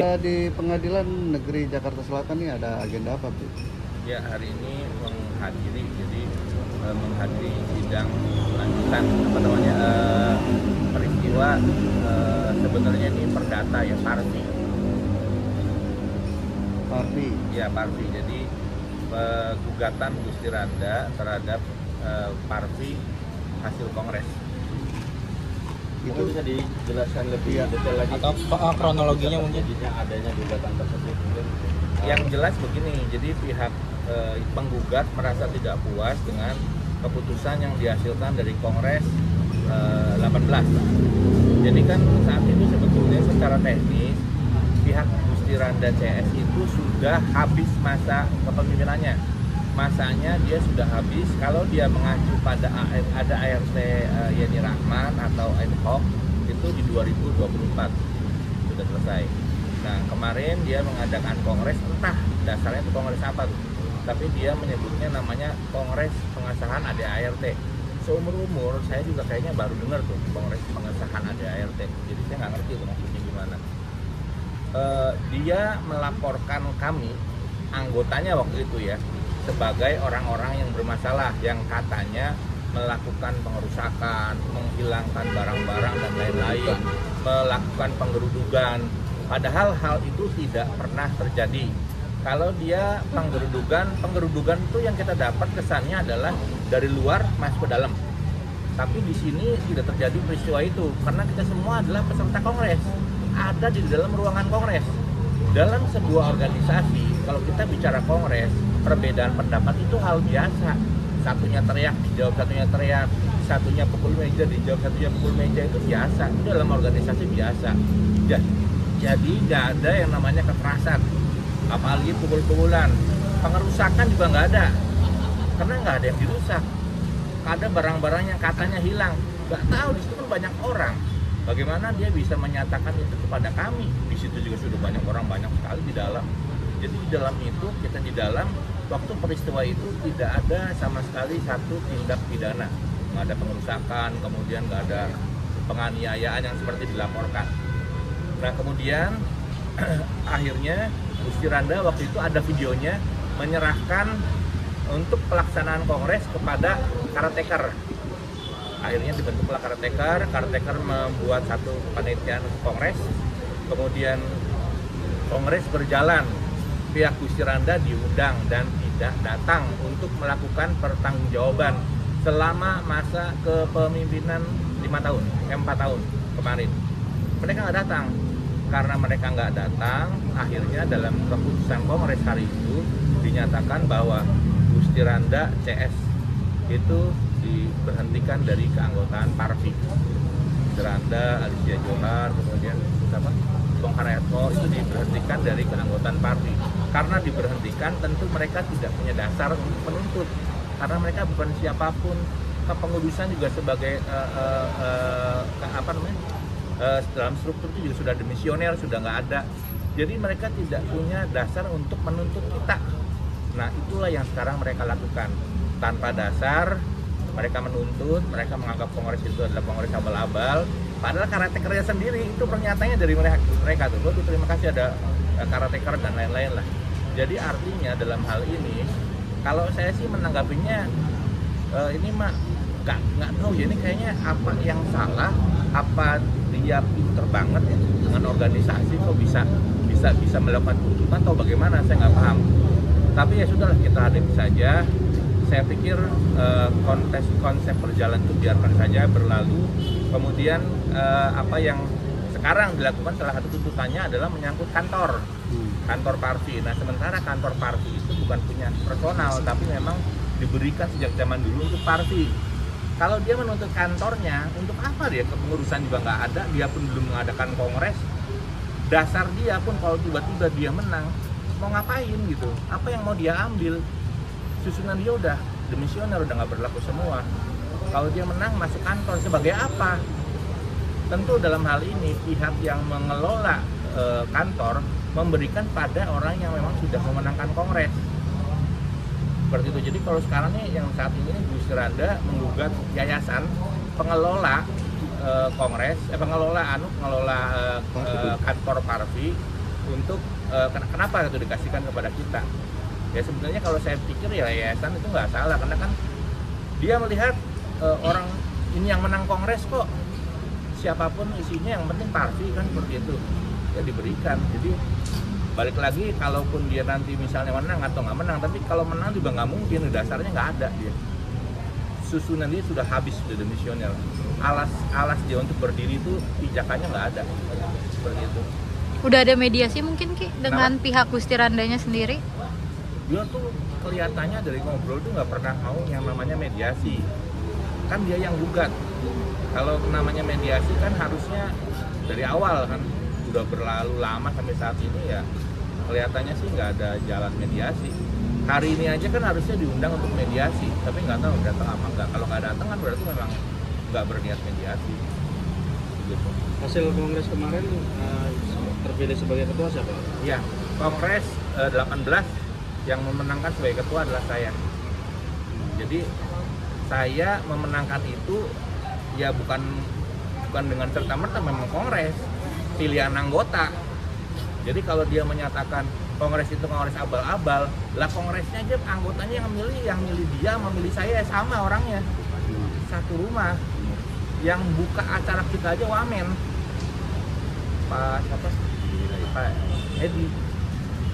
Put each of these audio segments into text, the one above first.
Di Pengadilan Negeri Jakarta Selatan ini ada agenda apa, Bu? Ya, hari ini menghadiri sidang lanjutan peristiwa sebenarnya ini perdata ya, Parvi. Parvi. Ya, Parvi. Jadi gugatan Gusti Randa terhadap Parvi hasil kongres. Itu bisa dijelaskan lebih detail lagi atau kronologinya mungkin adanya gugatan tersebut mungkin. Yang jelas begini, jadi pihak penggugat merasa tidak puas dengan keputusan yang dihasilkan dari Kongres 18. Jadi kan saat itu sebetulnya secara teknis pihak Gusti Randa CS itu sudah habis masa kepemimpinannya. Masanya dia sudah habis kalau dia mengacu pada ada ART Yeni Rahman atau ad hoc itu di 2024 sudah selesai. Nah, kemarin dia mengadakan kongres, entah dasarnya itu kongres apa tuh, tapi dia menyebutnya namanya Kongres Pengesahan ADART. Seumur-umur saya juga kayaknya baru dengar tuh Kongres Pengesahan ADART, jadi saya nggak ngerti itu maksudnya gimana. Dia melaporkan kami, anggotanya waktu itu ya, sebagai orang-orang yang bermasalah, yang katanya melakukan pengerusakan, menghilangkan barang-barang dan lain-lain, melakukan penggerudukan. Padahal hal itu tidak pernah terjadi. Kalau dia penggerudukan itu yang kita dapat kesannya adalah dari luar masuk ke dalam. Tapi di sini tidak terjadi peristiwa itu karena kita semua adalah peserta kongres, ada di dalam ruangan kongres. Dalam sebuah organisasi, kalau kita bicara kongres, perbedaan pendapat itu hal biasa. Satunya teriak, dijawab satunya teriak, satunya pukul meja, dijawab satunya pukul meja, itu biasa. Itu dalam organisasi biasa. Jadi nggak ada yang namanya kekerasan, apalagi pukul-pukulan. Pengerusakan juga nggak ada, karena nggak ada yang dirusak. Ada barang-barang yang katanya hilang, nggak tahu, di situ kan banyak orang. Bagaimana dia bisa menyatakan itu kepada kami? Di situ juga sudah banyak orang, banyak sekali di dalam. Jadi di dalam itu, kita di dalam, waktu peristiwa itu tidak ada sama sekali satu tindak pidana. Nggak ada pengerusakan, kemudian nggak ada penganiayaan yang seperti dilaporkan. Nah, kemudian akhirnya Gusti Randa waktu itu ada videonya menyerahkan untuk pelaksanaan kongres kepada karateker. Akhirnya dibentuklah karateker membuat satu panitiaan kongres. Kemudian kongres berjalan, pihak Gusti Randa diundang dan tidak datang untuk melakukan pertanggungjawaban selama masa kepemimpinan 4 tahun kemarin. Mereka nggak datang. Karena mereka nggak datang, akhirnya dalam keputusan kongres hari itu dinyatakan bahwa Gusti Randa CS itu diberhentikan dari keanggotaan Parvi. Gusti Randa, Alicia Johar, kemudian Bung Karayatmo itu diberhentikan dari keanggotaan Parvi. Karena diberhentikan, tentu mereka tidak punya dasar untuk menuntut, karena mereka bukan siapapun. Kepengurusan juga sebagai dalam struktur itu juga sudah demisioner, sudah nggak ada. Jadi mereka tidak punya dasar untuk menuntut kita. Nah, itulah yang sekarang mereka lakukan. Tanpa dasar, mereka menuntut, mereka menganggap kongres itu adalah kongres abal-abal. Padahal karatekernya sendiri, itu pernyataannya dari mereka tuh. Gue terima kasih ada karateker dan lain-lain lah. Jadi artinya dalam hal ini, kalau saya sih menanggapinya, ini mah nggak tahu ya, ini kayaknya apa yang salah, apa dia pinter banget ya dengan organisasi kok bisa melakukan tuntutan atau bagaimana, saya nggak paham. Tapi ya sudahlah, kita hadapi saja. Saya pikir konsep berjalan itu biarkan saja berlalu. Kemudian apa yang sekarang dilakukan, salah satu tuntutannya adalah menyangkut kantor Parvi. Nah, sementara kantor Parvi itu bukan punya personal, tapi memang diberikan sejak zaman dulu untuk Parvi. Kalau dia menuntut kantornya, untuk apa dia? Kepengurusan juga nggak ada, dia pun belum mengadakan kongres. Dasar dia pun kalau tiba-tiba dia menang, mau ngapain gitu? Apa yang mau dia ambil? Susunan dia udah demisioner, udah nggak berlaku semua. Kalau dia menang, masuk kantor sebagai apa? Tentu dalam hal ini pihak yang mengelola kantor memberikan pada orang yang memang sudah memenangkan kongres. Seperti itu. Jadi kalau sekarang nih yang saat ini Gusti Randa menggugat yayasan pengelola kongres, pengelola kantor Parvi untuk kenapa itu dikasihkan kepada kita. Ya sebenarnya kalau saya pikir ya yayasan itu nggak salah, karena kan dia melihat orang ini yang menang kongres kok, siapapun isinya yang penting parti kan, seperti itu ya diberikan. Jadi balik lagi, kalaupun dia nanti misalnya menang atau nggak menang, tapi kalau menang juga nggak mungkin, dasarnya nggak ada dia, susunan dia sudah habis, sudah demisioner. Alas dia untuk berdiri itu pijakannya nggak ada, seperti itu. Udah ada mediasi mungkin Ki dengan pihak Gusti Randanya sendiri? Dia tuh kelihatannya dari ngobrol tuh nggak pernah mau yang namanya mediasi, kan dia yang gugat. Kalau namanya mediasi kan harusnya dari awal kan, udah berlalu lama sampai saat ini ya kelihatannya sih nggak ada jalan mediasi. Hari ini aja kan harusnya diundang untuk mediasi, tapi nggak tahu datang apa nggak. Kalau nggak datang kan berarti memang nggak berniat mediasi. Gitu. Hasil kongres kemarin terpilih sebagai ketua siapa? Ya, kongres 18 yang memenangkan sebagai ketua adalah saya. Jadi saya memenangkan itu ya bukan dengan serta-merta, memang kongres pilihan anggota. Jadi kalau dia menyatakan kongres itu kongres abal-abal, lah kongresnya aja anggotanya yang milih dia, memilih saya sama orangnya, satu rumah. Yang buka acara kita aja Wamen, Pak Edi.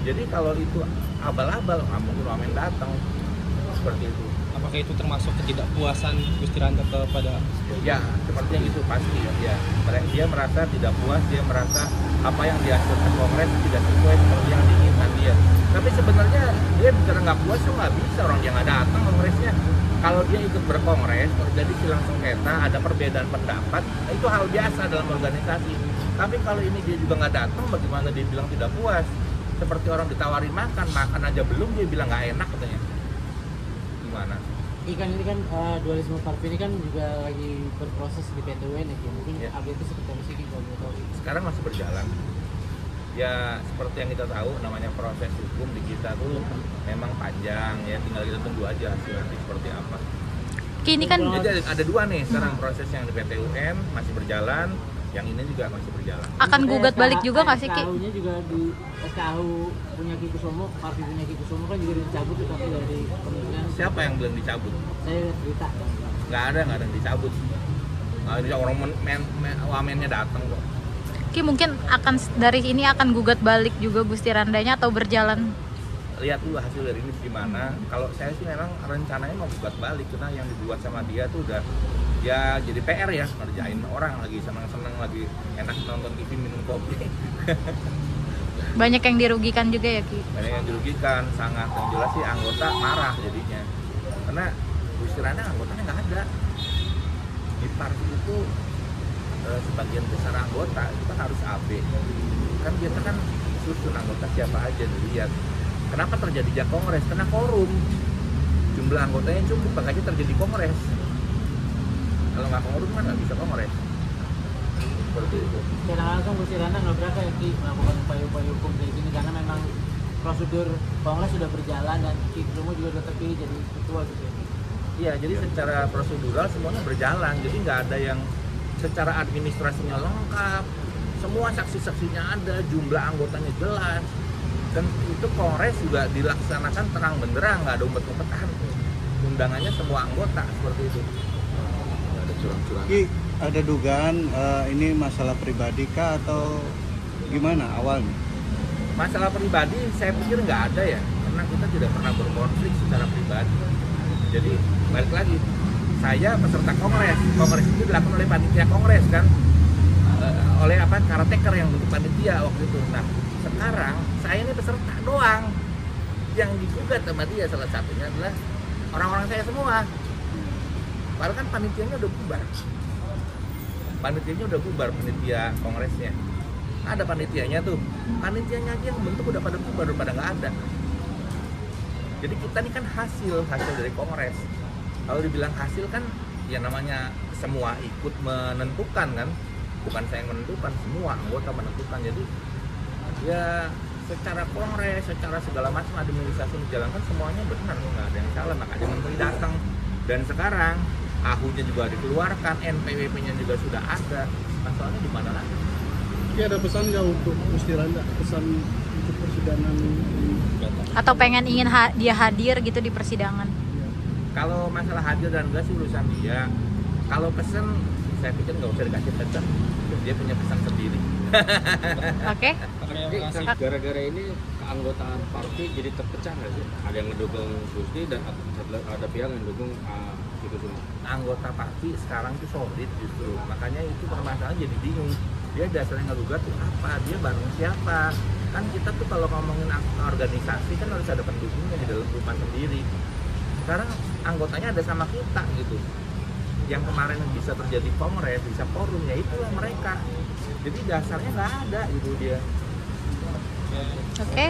Jadi kalau itu abal-abal, nggak mungkin Wamen datang, seperti itu. Apakah itu termasuk ketidakpuasan Gusti Randa kepada? Ya, sepertinya itu pasti ya. Dia merasa tidak puas, dia merasa apa yang dihasilkan kongres tidak sesuai seperti yang diinginkan dia. Tapi sebenarnya dia bicara nggak puas, nggak bisa, orang dia nggak datang kongresnya. Kalau dia ikut berkongres, terjadi silang sengketa, ada perbedaan pendapat, itu hal biasa dalam organisasi. Tapi kalau ini dia juga nggak datang, bagaimana dia bilang tidak puas? Seperti orang ditawarin makan aja belum, dia bilang nggak enak katanya. Gimana? Ini kan dualisme partai ini kan juga lagi berproses di PT UN ya, mungkin Ya. update itu seperti apa sih kalau boleh tahu? Sekarang masih berjalan. Ya seperti yang kita tahu, namanya proses hukum di kita tuh memang panjang ya, tinggal kita tunggu aja hasil nanti seperti apa. Ki ini kan Jadi ada dua nih sekarang proses, yang di PT UN masih berjalan, yang ini juga masih berjalan. akan gugat balik juga nggak sih Ki? SKHU-nya juga di SKHU punya Ki Kusumo, partai punya Ki Kusumo kan juga dicabut tuh tapi dari kementerian. Siapa yang bilang dicabut? Saya lihat berita. Nggak ada yang dicabut. Nggak ada, orang wamennya datang kok. Ki mungkin dari ini akan gugat balik juga Gusti Randanya atau berjalan? Lihat dulu hasil dari ini gimana. Kalau saya sih memang rencananya mau gugat balik, karena yang dibuat sama dia tuh udah ya jadi PR ya, ngerjain orang lagi senang-senang, lagi enak nonton TV minum kopi. Banyak yang dirugikan juga ya Ki? Banyak yang dirugikan, sangat. Yang jelas sih anggota marah jadinya, karena Gusti Randa anggotanya nggak ada di partai itu. Sebagian besar anggota itu kan harus AB, kan kita kan susun anggota siapa aja dilihat. Kenapa terjadi kongres? Karena korum, jumlah anggotanya cukup, makanya terjadi kongres. Kalau nggak korum kan nggak bisa kongres, seperti itu. Secara langsung Gusti Randa nggak berapa ya Ki melakukan upaya-upaya hukum kayak gini, karena memang prosedur kongres sudah berjalan dan Ki Kusumo juga udah terpilih jadi ketua gitu ya. Iya, jadi secara prosedural semuanya berjalan, jadi nggak ada yang secara administrasinya lengkap, semua saksi-saksinya ada, jumlah anggotanya jelas, dan itu kongres juga dilaksanakan terang benderang, nggak ada umpet-umpetan, undangannya semua anggota, seperti itu. Nggak ada curang-curang. Ki, ada dugaan ini masalah pribadi kah atau gimana awalnya? Masalah pribadi saya pikir nggak ada ya, karena kita tidak pernah berkonflik secara pribadi. Jadi balik lagi, saya peserta kongres itu dilakukan oleh panitia kongres kan, oleh caretaker yang bentuk panitia waktu itu. Nah sekarang saya ini peserta doang, yang digugat sama dia salah satunya adalah orang-orang saya semua. Padahal kan panitianya udah bubar, panitia kongresnya. Ada panitianya tuh, panitianya aja yang bentuk udah pada bubar, udah pada nggak ada. Jadi kita ini kan hasil dari kongres. Kalau dibilang hasil kan ya namanya semua ikut menentukan kan, bukan saya yang menentukan, semua anggota menentukan. Jadi ya secara kongres, secara segala macam administrasi dijalankan semuanya benar, nggak ada yang salah. Makanya menteri datang, dan sekarang AHU-nya juga dikeluarkan, NPWP-nya juga sudah ada. Masalahnya di mana lagi? Ki ada pesan nggak untuk Gusti Randa, pesan untuk persidangan ini? Atau ingin dia hadir gitu di persidangan? Kalau masalah hadir dan enggak sih urusan dia. Kalau pesen, saya pikir nggak usah dikasih pesan. Dia punya pesan sendiri. Oke. Gara-gara ini keanggotaan partai jadi terpecah nggak sih? Ada yang mendukung Gusti dan ada pihak yang mendukung itu semua. Anggota parti sekarang tuh solid justru. Makanya itu permasalahan jadi bingung. Dia dasarnya ngegugat tuh apa? Dia bareng siapa? Kan kita tuh kalau ngomongin organisasi kan harus ada pendukungnya di dalam rumah sendiri. Sekarang anggotanya ada sama kita gitu. Yang kemarin bisa terjadi kongres, bisa forum, ya itulah mereka. Jadi dasarnya nggak ada gitu dia. Oke.